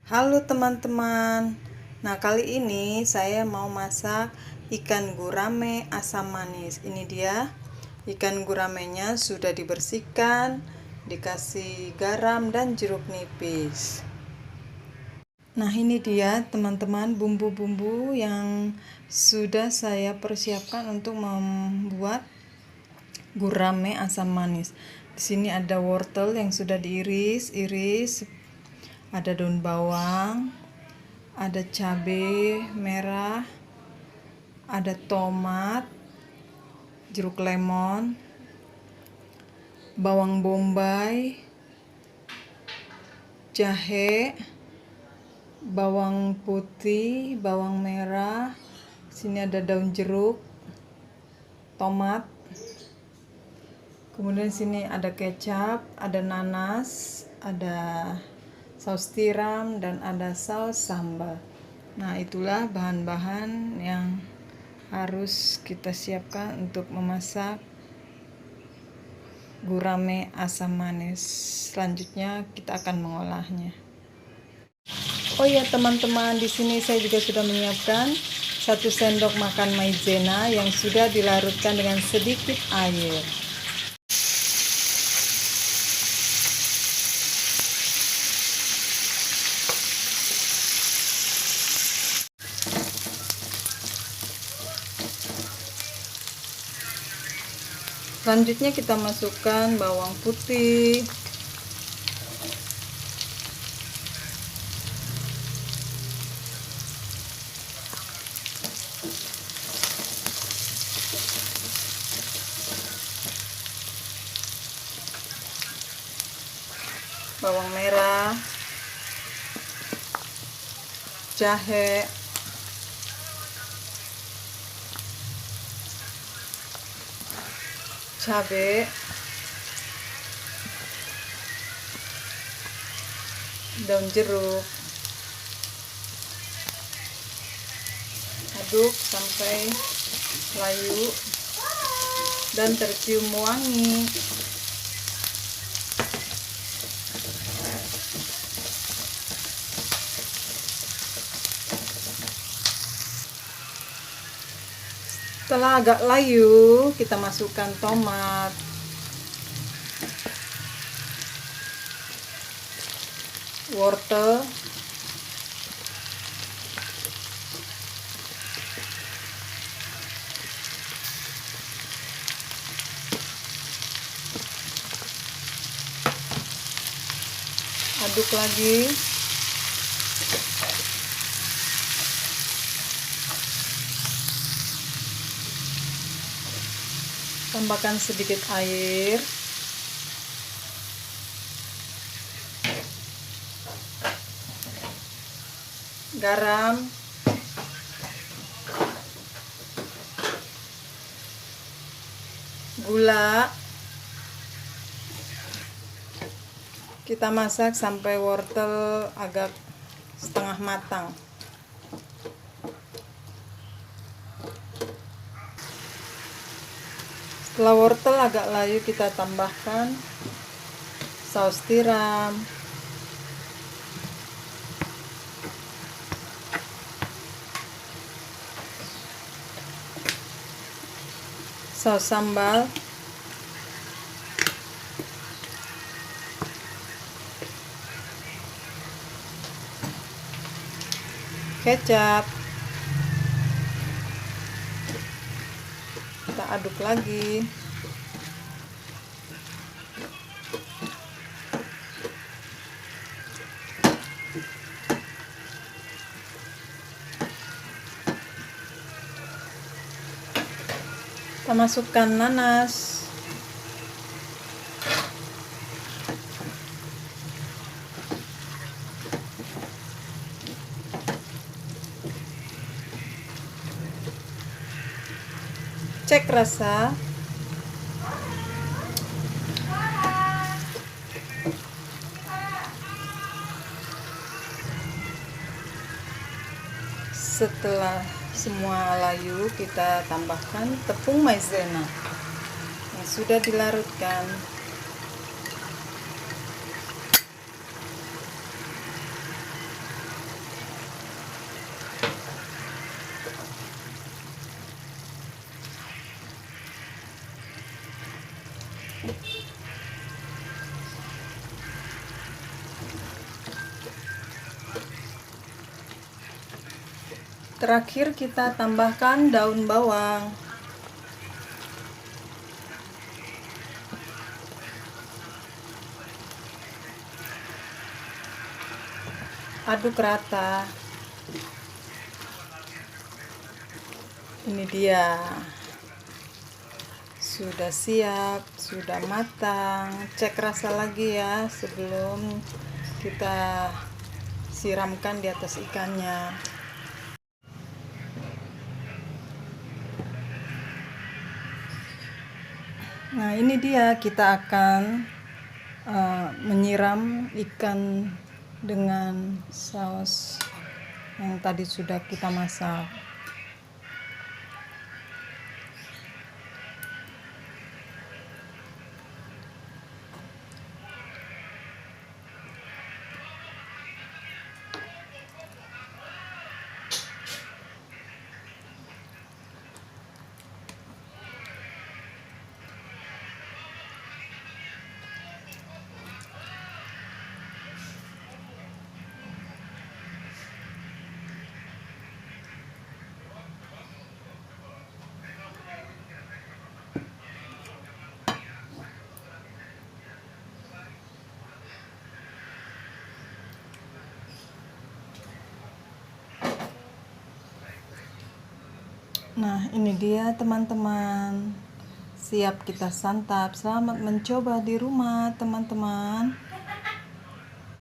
Halo teman-teman. Nah, kali ini saya mau masak ikan gurame asam manis. Ini dia. Ikan guramenya sudah dibersihkan, dikasih garam dan jeruk nipis. Nah, ini dia teman-teman bumbu-bumbu yang sudah saya persiapkan untuk membuat gurame asam manis. Di sini ada wortel yang sudah diiris-iris, ada daun bawang, ada cabai merah, ada tomat, jeruk lemon, bawang bombay, jahe, bawang putih, bawang merah. Sini ada daun jeruk, tomat. Kemudian sini ada kecap, ada nanas, ada saus tiram, dan ada saus sambal. Nah, itulah bahan-bahan yang harus kita siapkan untuk memasak gurame asam manis. Selanjutnya kita akan mengolahnya. Oh ya teman-teman, di sini saya juga sudah menyiapkan 1 sendok makan maizena yang sudah dilarutkan dengan sedikit air. Selanjutnya kita masukkan bawang putih, bawang merah, jahe, cabai, daun jeruk. Aduk sampai layu dan tercium wangi. Setelah agak layu, kita masukkan tomat, wortel, aduk lagi. Tambahkan sedikit air. Garam. Gula. Kita masak sampai wortel agak setengah matang. Setelah wortel agak layu, kita tambahkan saus tiram, saus sambal, kecap. Kita aduk lagi. Kita masukkan nanas, cek rasa. Setelah semua layu, kita tambahkan tepung maizena yang sudah dilarutkan. Terakhir kita tambahkan daun bawang. Aduk rata. Ini dia. Sudah siap, sudah matang. Cek rasa lagi ya sebelum kita siramkan di atas ikannya. Nah, ini dia, kita akan menyiram ikan dengan saus yang tadi sudah kita masak. Nah, ini dia teman-teman. Siap kita santap. Selamat mencoba di rumah, teman-teman.